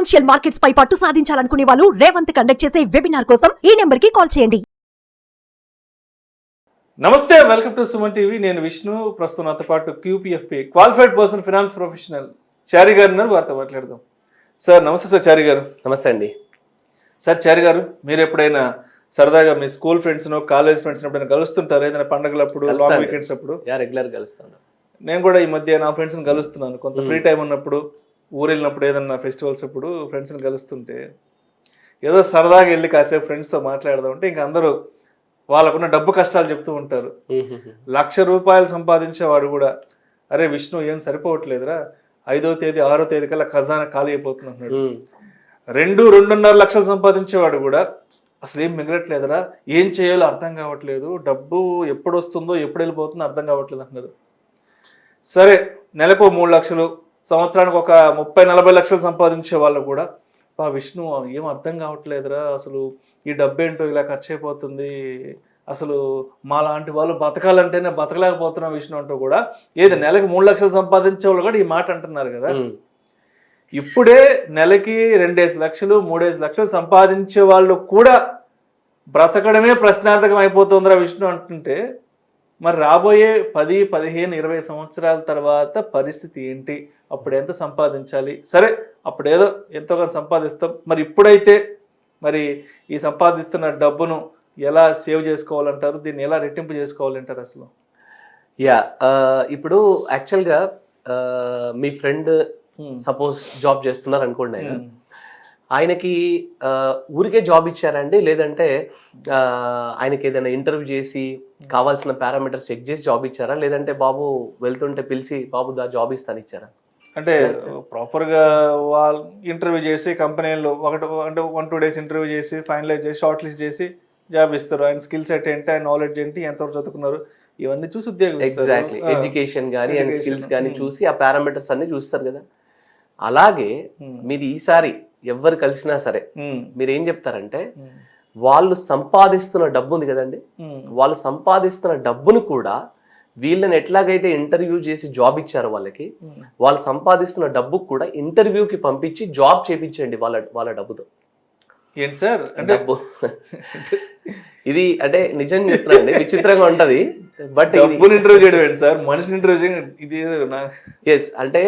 Financial markets పై పట్టు సాధించాలనుకునే వాళ్ళు Revanth conduct చేసే వెబినార్ కోసం ఈ నెంబర్ కి కాల్ చేయండి. నమస్తే, వెల్కమ్ టు సుమన్ టీవీ. నేను విష్ణు. ప్రస్తుతం నాతో పాటు QPFP qualified person finance professional Chari garu ఉన్నారు. వారితో మాట్లాడదాం. సార్ నమస్తే. సార్ చారి గారు. నమస్తే అండి. సార్ చారి గారు, మీరు ఎప్పుడైనా సరదాగా మీ స్కూల్ ఫ్రెండ్స్ కాలేజ్ ఫ్రెండ్స్ ఎప్పుడైనా కలుస్తుంటారు? ఏదైనా పండుగలప్పుడు, లాంగ్ వీకెండ్స్ అప్పుడు? రెగ్యులర్ కలుస్తాను. నేను కూడా ఈ మధ్య నా ఫ్రెండ్స్ని కలుస్తున్నాను. కొంత ఫ్రీ టైం ఉన్నప్పుడు, ఊరు వెళ్ళినప్పుడు, ఏదన్నా ఫెస్టివల్స్ అప్పుడు ఫ్రెండ్స్ని కలుస్తుంటే ఏదో సరదాగా వెళ్ళి కాసేపు ఫ్రెండ్స్తో మాట్లాడదాం అంటే ఇంకా అందరూ వాళ్ళకున్న డబ్బు కష్టాలు చెప్తూ ఉంటారు. 1,00,000 రూపాయలు సంపాదించేవాడు కూడా, అరే విష్ణు ఏం సరిపోవట్లేదురా, 5వ తేదీ 6వ తేదీ కల్లా ఖజానా ఖాళీ అయిపోతుంది అన్నాడు. 2-2.5 లక్షలు సంపాదించేవాడు కూడా అసలు ఏం మిగలట్లేదురా, ఏం చేయాలో అర్థం కావట్లేదు, డబ్బు ఎప్పుడు వస్తుందో ఎప్పుడు వెళ్ళిపోతుందో అర్థం కావట్లేదు అన్నారు. సరే, నెలకు 3 లక్షలు, సంవత్సరానికి ఒక 30-40 లక్షలు సంపాదించే వాళ్ళు కూడా, విష్ణు ఏం అర్థం కావట్లేదురా, అసలు ఈ డబ్బేంటో ఇలా ఖర్చు అయిపోతుంది, అసలు మా లాంటి వాళ్ళు బతకాలంటేనే బతకలేకపోతున్నాం విష్ణు అంటూ కూడా, ఏది నెలకి 3 లక్షలు సంపాదించే వాళ్ళు కూడా ఈ మాట అంటున్నారు కదా. ఇప్పుడే నెలకి 2 లక్షలు 3 లక్షలు సంపాదించే వాళ్ళు కూడా బ్రతకడమే ప్రశ్నార్థకం అయిపోతుందిరా విష్ణు అంటుంటే, మరి రాబోయే 10, 15, 20 సంవత్సరాల తర్వాత పరిస్థితి ఏంటి? అప్పుడు ఎంత సంపాదించాలి? సరే, అప్పుడేదో ఎంతో కొంత సంపాదిస్తాం. మరి ఇప్పుడైతే మరి ఈ సంపాదిస్తున్న డబ్బును ఎలా సేవ్ చేసుకోవాలంటారు? దీన్ని ఎలా రెట్టింపు చేసుకోవాలంటారు అసలు? ఇప్పుడు యాక్చువల్గా మీ ఫ్రెండ్ సపోజ్ జాబ్ చేస్తున్నారు అనుకోండి, ఆయనకి ఊరికే జాబ్ ఇచ్చారండి, లేదంటే ఆయనకి ఏదైనా ఇంటర్వ్యూ చేసి కావాల్సిన పారామీటర్స్ చెక్ చేసి జాబ్ ఇచ్చారా, లేదంటే బాబు వెళ్తుంటే పిలిచి బాబు జాబ్ ఇస్తాను ఇచ్చారా? అంటే ప్రాపర్గా వాళ్ళు ఇంటర్వ్యూ చేసి కంపెనీలో 1-2 డేస్ ఇంటర్వ్యూ చేసి ఫైనలైజ్ చేసి షార్ట్ లిస్ట్ చేసి జాబ్ ఇస్తారు. ఆయన స్కిల్ సెట్ ఏంటి, ఆయన నాలెడ్జ్ ఏంటి, ఎంతవరకు చదువుకున్నారు, ఇవన్నీ చూసి ఉద్యోగం. ఎగ్జాక్ట్లీ, ఎడ్యుకేషన్ కానీ అండ్ స్కిల్స్ కానీ చూసి ఆ పారామీటర్స్ అన్ని చూస్తారు కదా. అలాగే మీరు ఈసారి ఎవరు కలిసినా సరే మీరు ఏం చెప్తారంటే, వాళ్ళు సంపాదిస్తున్న డబ్బు ఉంది కదండి, వాళ్ళు సంపాదిస్తున్న డబ్బును కూడా వీళ్ళని ఎట్లాగైతే ఇంటర్వ్యూ చేసి జాబ్ ఇచ్చారో వాళ్ళకి, వాళ్ళు సంపాదిస్తున్న డబ్బు కూడా ఇంటర్వ్యూకి పంపించి జాబ్ చేపించండి వాళ్ళ డబ్బుతో. ఏంటి సార్ డబ్బు ఇది అంటే నిజం చెప్తున్నాండి, విచిత్రంగా ఉంటది. బట్ ఇంటర్వ్యూ చేయడం ఏంటి సార్, మనిషిని ఇంటర్వ్యూ చేయడం ఇది అంటే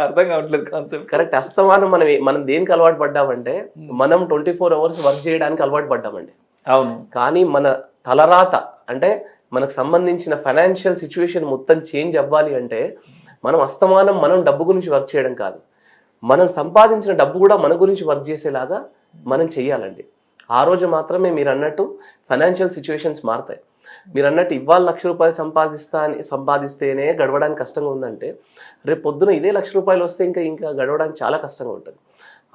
అర్థం కావట్లేదు కాన్సెప్ట్. కరెక్ట్. అస్తమానం మనం దేనికి అలవాటు పడ్డామంటే, మనం 24 hours వర్క్ చేయడానికి అలవాటు పడ్డామండి. అవును. కానీ మన తలరాత అంటే మనకు సంబంధించిన ఫైనాన్షియల్ సిచ్యువేషన్ మొత్తం చేంజ్ అవ్వాలి అంటే మనం అస్తమానం మనం డబ్బు గురించి వర్క్ చేయడం కాదు, మనం సంపాదించిన డబ్బు కూడా మన గురించి వర్క్ చేసేలాగా మనం చెయ్యాలండి. ఆ రోజు మాత్రమే మీరు అన్నట్టు ఫైనాన్షియల్ సిచ్యువేషన్స్ మారుతాయి. మీరు అన్నట్టు ఇవాళ 1,00,000 రూపాయలు సంపాదిస్తేనే గడవడానికి కష్టంగా ఉందంటే, రేపు పొద్దున ఇదే 1,00,000 రూపాయలు వస్తే ఇంకా గడవడానికి చాలా కష్టంగా ఉంటుంది.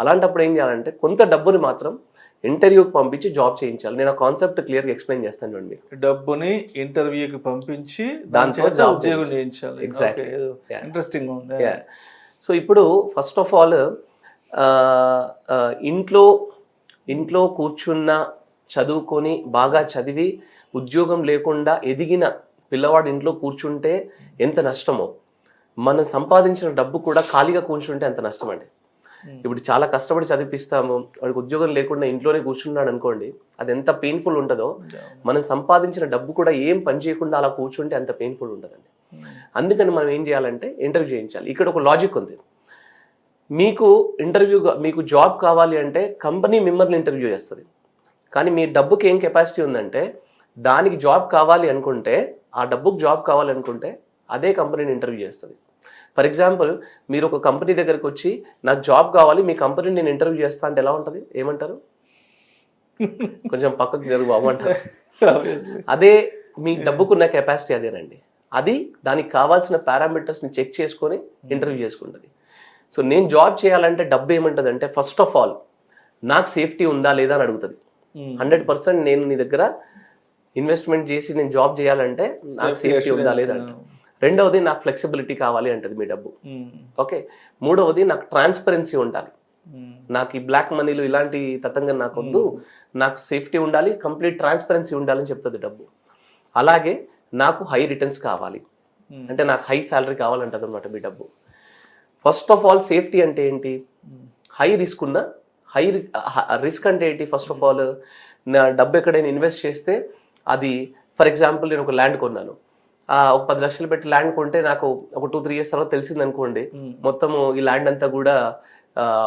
అలాంటప్పుడు ఏం చేయాలంటే, కొంత డబ్బుని మాత్రం ఇంటర్వ్యూకి పంపించి జాబ్ చేయించాలి. నేను ఆ కాన్సెప్ట్ క్లియర్గా ఎక్స్ప్లెయిన్ చేస్తాను చూడండి. డబ్బుని ఇంటర్వ్యూకి పంపించి దాంతో ఉద్యోగం చేయించాలి. ఎగ్జాక్ట్లీ. ఇంట్రెస్టింగ్ ఉంది. సో ఇప్పుడు ఫస్ట్ ఆఫ్ ఆల్ ఇంట్లో కూర్చున్న చదువుకొని బాగా చదివి ఉద్యోగం లేకుండా ఎదిగిన పిల్లవాడు ఇంట్లో కూర్చుంటే ఎంత నష్టమో, మనం సంపాదించిన డబ్బు కూడా ఖాళీగా కూర్చుంటే ఎంత నష్టం అండి. ఇప్పుడు చాలా కష్టపడి చదివిస్తాము, వాడికి ఉద్యోగం లేకుండా ఇంట్లోనే కూర్చున్నాడు అనుకోండి, అది ఎంత పెయిన్ఫుల్ ఉంటుందో, మనం సంపాదించిన డబ్బు కూడా ఏం పని చేయకుండా అలా కూర్చుంటే అంత పెయిన్ఫుల్ ఉంటుందండి. అందుకని మనం ఏం చేయాలంటే ఇంటర్వ్యూ చేయించాలి. ఇక్కడ ఒక లాజిక్ ఉంది. మీకు జాబ్ కావాలి అంటే కంపెనీ మిమ్మల్ని ఇంటర్వ్యూ చేస్తుంది, కానీ మీ డబ్బుకి ఏం కెపాసిటీ ఉందంటే, దానికి జాబ్ కావాలి అనుకుంటే, ఆ డబ్బుకి జాబ్ కావాలనుకుంటే అదే కంపెనీని ఇంటర్వ్యూ చేస్తుంది. ఫర్ ఎగ్జాంపుల్, మీరు ఒక కంపెనీ దగ్గరికి వచ్చి నాకు జాబ్ కావాలి, మీ కంపెనీని నేను ఇంటర్వ్యూ చేస్తా అంటే ఎలా ఉంటుంది? ఏమంటారు? కొంచెం పక్కకు జరుగు అవ్వంటారు. అదే మీ డబ్బుకున్న కెపాసిటీ అదేనండి. అది దానికి కావాల్సిన పారామీటర్స్ని చెక్ చేసుకొని ఇంటర్వ్యూ చేసుకుంటుంది. సో నేను జాబ్ చేయాలంటే డబ్బు ఏమంటుంది అంటే, ఫస్ట్ ఆఫ్ ఆల్ నాకు సేఫ్టీ ఉందా లేదా అని అడుగుతుంది. 100% నేను నీ దగ్గర ఇన్వెస్ట్మెంట్ చేసి నేను జాబ్ చేయాలంటే నాకు సేఫ్టీ ఉందా లేదా అంటే. రెండవది నాకు ఫ్లెక్సిబిలిటీ కావాలి అంటది మీ డబ్బు. ఓకే. మూడవది నాకు ట్రాన్స్పరెన్సీ ఉండాలి, నాకు ఈ బ్లాక్ మనీలు ఇలాంటి తతంగా నాకు వద్దు, నాకు సేఫ్టీ ఉండాలి, కంప్లీట్ ట్రాన్స్పరెన్సీ ఉండాలని చెప్తుంది డబ్బు. అలాగే నాకు హై రిటర్న్స్ కావాలి అంటే నాకు హై శాలరీ కావాలంటది అనమాట మీ డబ్బు. ఫస్ట్ ఆఫ్ ఆల్ సేఫ్టీ అంటే ఏంటి? హై రిస్క్ ఉన్న రిస్క్ అంటే ఏంటి? ఫస్ట్ ఆఫ్ ఆల్ నా డబ్బు ఎక్కడైనా ఇన్వెస్ట్ చేస్తే అది, ఫర్ ఎగ్జాంపుల్ నేను ఒక ల్యాండ్ కొన్నాను, ఒక 10 లక్షలు పెట్టి ల్యాండ్ కొంటే నాకు ఒక 2-3 years తర్వాత తెలిసింది అనుకోండి, మొత్తము ఈ ల్యాండ్ అంతా కూడా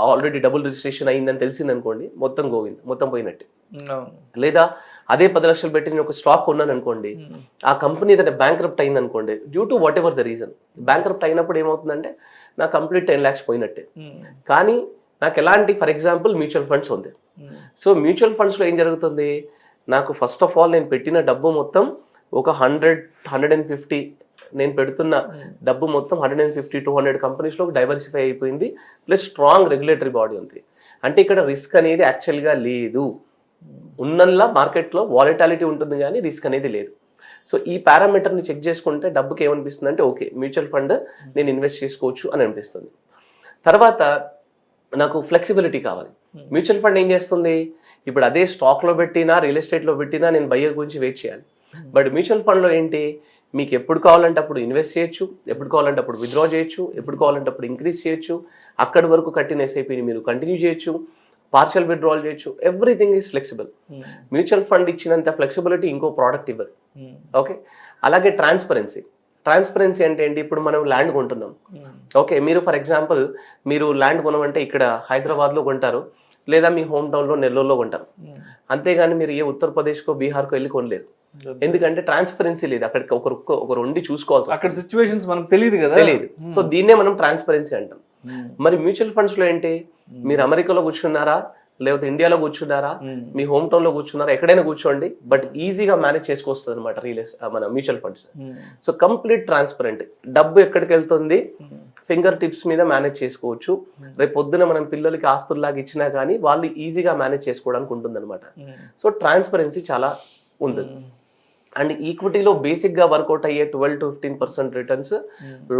ఆల్రెడీ డబుల్ రిజిస్ట్రేషన్ అయిందని తెలిసింది అనుకోండి, మొత్తం గోవింద్, మొత్తం పోయినట్టే. లేదా అదే 10 లక్షలు పెట్టి నేను ఒక స్టాక్ కొన్నాను అనుకోండి, ఆ కంపెనీ ఏదైనా బ్యాంక్రప్ట్ అయింది అనుకోండి, due to what ever the reason, bankrupt అయినప్పుడు ఏమవుతుందంటే నాకు కంప్లీట్ 10 lakhs పోయినట్టే. కానీ నాకు ఎలాంటి, ఫర్ ఎగ్జాంపుల్ మ్యూచువల్ ఫండ్స్ ఉంది. సో మ్యూచువల్ ఫండ్స్లో ఏం జరుగుతుంది, నాకు ఫస్ట్ ఆఫ్ ఆల్ నేను పెట్టిన డబ్బు మొత్తం ఒక 100-150, నేను పెడుతున్న డబ్బు మొత్తం 150-200 కంపెనీస్లో డైవర్సిఫై అయిపోయింది, ప్లస్ స్ట్రాంగ్ రెగ్యులేటరీ బాడీ ఉంది. అంటే ఇక్కడ రిస్క్ అనేది యాక్చువల్గా లేదు. ఉన్నల్లా మార్కెట్లో వాలటాలిటీ ఉంటుంది కానీ రిస్క్ అనేది లేదు. సో ఈ పారామీటర్ని చెక్ చేసుకుంటే డబ్బుకి ఏమనిపిస్తుంది అంటే ఓకే, మ్యూచువల్ ఫండ్ నేను ఇన్వెస్ట్ చేసుకోవచ్చు అని అనిపిస్తుంది. తర్వాత నాకు ఫ్లెక్సిబిలిటీ కావాలి. మ్యూచువల్ ఫండ్ ఏం చేస్తుంది, ఇప్పుడు అదే స్టాక్లో పెట్టినా రియల్ ఎస్టేట్లో పెట్టినా నేను బయ్యర్ గురించి వెయిట్ చేయాలి. బట్ మ్యూచువల్ ఫండ్లో ఏంటి, మీకు ఎప్పుడు కావాలంటే అప్పుడు ఇన్వెస్ట్ చేయొచ్చు, ఎప్పుడు కావాలంటే అప్పుడు విత్డ్రా చేయొచ్చు, ఎప్పుడు కావాలంటే అప్పుడు ఇంక్రీజ్ చేయొచ్చు, అక్కడి వరకు కట్టిన ఎస్ఐపిని మీరు కంటిన్యూ చేయొచ్చు, పార్షియల్ విత్డ్రాల్ చేయొచ్చు, everything is flexible. Mutual fund ఇచ్చినంత ఫ్లెక్సిబిలిటీ ఇంకో ప్రోడక్ట్ ఇవ్వదు. ఓకే, అలాగే ట్రాన్స్పరెన్సీ అంటే ఏంటి, ఇప్పుడు మనం ల్యాండ్ కొంటున్నాం. ఓకే, మీరు ఫర్ ఎగ్జాంపుల్ మీరు ల్యాండ్ కొనమంటే ఇక్కడ హైదరాబాద్లో కొంటారు, లేదా మీ హోమ్ టౌన్లో నెల్లూరులో కొంటారు. అంతేగాని మీరు ఏ ఉత్తరప్రదేశ్కో బీహార్కో వెళ్ళి కొనలేరు. ఎందుకంటే ట్రాన్స్పరెన్సీ లేదు, అక్కడికి ఒకరు ఉండి చూసుకోవాల్సి, అక్కడ సిచ్యువేషన్స్ మనకు తెలియదు కదా, తెలియదు. సో దీన్నే మనం ట్రాన్స్పరెన్సీ అంటాం. మరి మ్యూచువల్ ఫండ్స్ లో ఏంటి, మీరు అమెరికాలో కూర్చున్నారా, లేకపోతే ఇండియాలో కూర్చున్నారా, మీ హోమ్ టౌన్ లో కూర్చున్నారా, ఎక్కడైనా కూర్చోండి, బట్ ఈజీగా మేనేజ్ చేసుకొస్తుంది అనమాట మన mutual funds. So complete transparent, డబ్బు ఎక్కడికి వెళ్తుంది ఫింగర్ టిప్స్ మీద మేనేజ్ చేసుకోవచ్చు. రేపు పొద్దున మనం పిల్లలకి ఆస్తుల్లాగా ఇచ్చినా కానీ వాళ్ళు ఈజీగా మేనేజ్ చేసుకోవడానికి ఉంటుంది అనమాట. సో ట్రాన్స్పరెన్సీ చాలా ఉంది. అండ్ ఈక్విటీలో బేసిక్గా వర్కౌట్ అయ్యే 12-15% రిటర్న్స్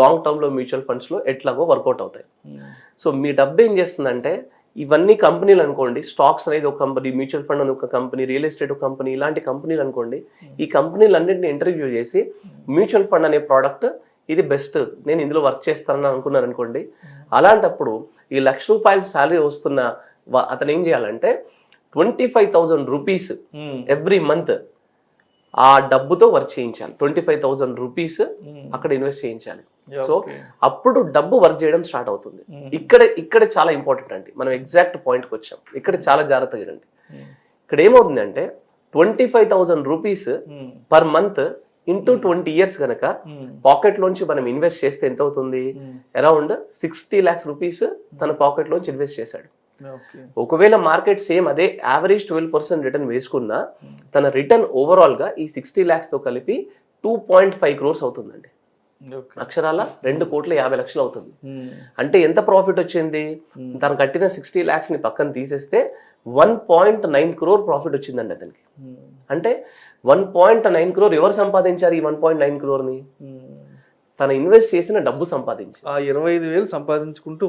లాంగ్ టర్మ్లో మ్యూచువల్ ఫండ్స్లో ఎట్లాగో వర్కౌట్ అవుతాయి. సో మీ డబ్బు ఏం చేస్తుందంటే, ఇవన్నీ కంపెనీలు అనుకోండి, స్టాక్స్ అనేది ఒక కంపెనీ, మ్యూచువల్ ఫండ్ అని ఒక కంపెనీ, రియల్ ఎస్టేట్ ఒక కంపెనీ, ఇలాంటి కంపెనీలు అనుకోండి, ఈ కంపెనీలన్నింటినీ ఇంటర్వ్యూ చేసి మ్యూచువల్ ఫండ్ అనే ప్రోడక్ట్ ఇది బెస్ట్, నేను ఇందులో వర్క్ చేస్తానని అనుకున్నారు అనుకోండి, అలాంటప్పుడు ఈ ₹1,00,000 శాలరీ వస్తున్న అతను ఏం చేయాలంటే 25,000 రూపీస్ ఎవ్రీ మంత్ ఆ డబ్బుతో వర్క్ చేయించాలి. 25,000 రూపీస్ అక్కడ ఇన్వెస్ట్ చేయించాలి. సో అప్పుడు డబ్బు వర్క్ చేయడం స్టార్ట్ అవుతుంది. ఇక్కడ చాలా ఇంపార్టెంట్ అండి, మనం ఎగ్జాక్ట్ పాయింట్కి వచ్చాం. ఇక్కడ చాలా జాగ్రత్తగా వినండి. ఇక్కడ ఏమవుతుందంటే 25,000 rupees per month into 20 years కనుక పాకెట్ లోంచి మనం ఇన్వెస్ట్ చేస్తే ఎంత అవుతుంది, అరౌండ్ 60 lakhs రూపీస్ తన పాకెట్ లోంచి ఇన్వెస్ట్ చేశాడు. ఒకవేళ మార్కెట్ సేమ్ అదే యావరేజ్ 12% రిటర్న్ వేసుకున్నా తన రిటర్న్ ఓవరాల్ గా ఈ 60 lakhs తో కలిపి 2.5 crores అవుతుందండి. అక్షరాల 2,50,00,000 అవుతుంది. అంటే ఎంత ప్రాఫిట్ వచ్చింది, తను కట్టిన 60 lakhs ని పక్కన తీసేస్తే 1.9 crore ప్రాఫిట్ వచ్చిందండి అతనికి. అంటే 1.9 crore ఎవరు సంపాదించారు? ఈ 1.9 crore ని తను ఇన్వెస్ట్ చేసిన డబ్బు సంపాదించి 25,000 సంపాదించుకుంటూ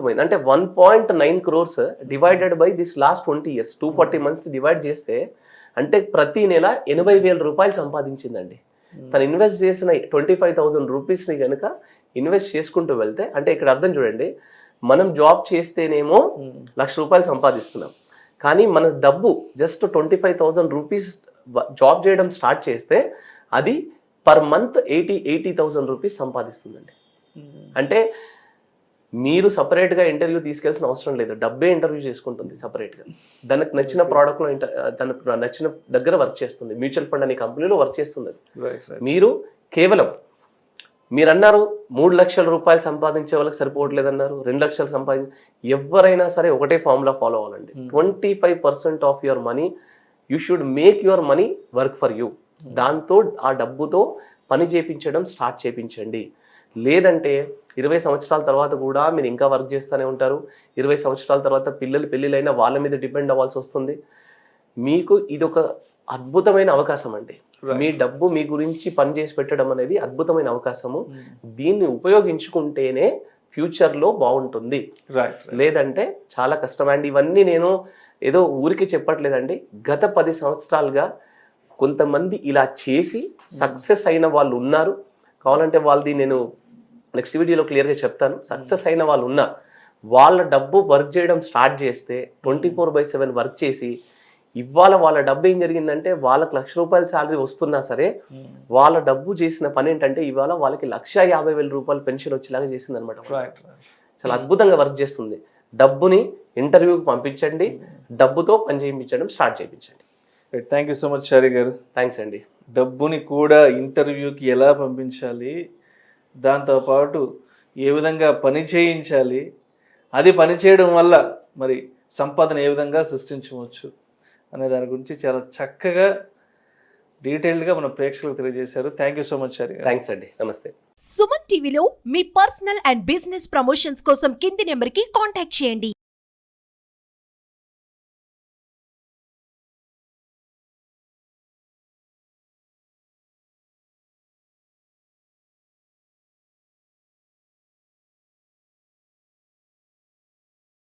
పోయింది. అంటే 1.9 crores divided by this last 20 years 240 months divide చేస్తే అంటే ప్రతి నెల 80,000 రూపాయలు సంపాదించిందండి. తను ఇన్వెస్ట్ చేసిన 25,000 రూపీస్ని కనుక ఇన్వెస్ట్ చేసుకుంటూ వెళ్తే, అంటే ఇక్కడ అర్థం చూడండి, మనం జాబ్ చేస్తేనేమో ₹1,00,000 సంపాదిస్తున్నాం, కానీ మన డబ్బు జస్ట్ 25,000 రూపీస్ జాబ్ చేయడం స్టార్ట్ చేస్తే అది పర్ మంత్ 80,000 రూపీస్ సంపాదిస్తుందండి. అంటే మీరు సపరేట్గా ఇంటర్వ్యూ తీసుకెళ్లాల్సిన అవసరం లేదు, డబ్బే ఇంటర్వ్యూ చేసుకుంటుంది సపరేట్గా. దానికి నచ్చిన ప్రోడక్ట్లో తనకు నచ్చిన దగ్గర వర్క్ చేస్తుంది. మ్యూచువల్ ఫండ్ అనే కంపెనీలో వర్క్ చేస్తుంది. మీరు కేవలం మీరు అన్నారు 3 లక్షల రూపాయలు సంపాదించే వాళ్ళకి సరిపోవట్లేదు అన్నారు, 2 లక్షలు ఎవరైనా సరే ఒకటే ఫార్ములా ఫాలో అవ్వాలండి. 25% of your money you should make your money work for you. దాంతో ఆ డబ్బుతో పని చేయించడం స్టార్ట్ చేయించండి. లేదంటే 20 సంవత్సరాల తర్వాత కూడా మీరు ఇంకా వర్క్ చేస్తూనే ఉంటారు. 20 సంవత్సరాల తర్వాత పెళ్ళిళ్ళైనా వాళ్ళ మీద డిపెండ్ అవ్వాల్సి వస్తుంది. మీకు ఇది ఒక అద్భుతమైన అవకాశం అండి. మీ డబ్బు మీ గురించి పని చేసి పెట్టడం అనేది అద్భుతమైన అవకాశము. దీన్ని ఉపయోగించుకుంటేనే ఫ్యూచర్లో బాగుంటుంది, లేదంటే చాలా కష్టం అండి. ఇవన్నీ నేను ఏదో ఊరికి చెప్పట్లేదండి. గత 10 సంవత్సరాలుగా కొంతమంది ఇలా చేసి సక్సెస్ అయిన వాళ్ళు ఉన్నారు. కావాలంటే వాళ్ళది నేను నెక్స్ట్ వీడియోలో క్లియర్గా చెప్తాను. సక్సెస్ అయిన వాళ్ళు ఉన్నారు. వాళ్ళ డబ్బు వర్క్ చేయడం స్టార్ట్ చేస్తే 24/7 వర్క్ చేసి ఇవాళ వాళ్ళ డబ్బు ఏం జరిగిందంటే వాళ్ళకి ₹1,00,000 శాలరీ వస్తున్నా సరే వాళ్ళ డబ్బు చేసిన పని ఏంటంటే ఇవాళ వాళ్ళకి ₹1,50,000 పెన్షన్ వచ్చేలాగా చేసింది అనమాట. రైట్ చాలా అద్భుతంగా వర్క్ చేస్తుంది. డబ్బుని ఇంటర్వ్యూకి పంపించండి, డబ్బుతో పని చేయించడం స్టార్ట్ చేయించండి. Right, thank you so much Chari garu. Thanks అండి. డబ్బుని కూడా ఇంటర్వ్యూకి ఎలా పంపించాలి, దాంతోపాటు ఏ విధంగా పని చేయించాలి, అది పని చేయడం వల్ల మరి సంపాదన ఏ విధంగా సృష్టించవచ్చు అనే దాని గురించి చాలా చక్కగా డీటెయిల్డ్గా మన ప్రేక్షకులకు తెలియజేశారు. Thank you so much Chari garu. Thanks అండి. నమస్తే. సుమన్ టీవీలో మీ పర్సనల్ అండ్ బిజినెస్ ప్రమోషన్స్ కోసం కింది నెంబర్కి కాంటాక్ట్ చేయండి.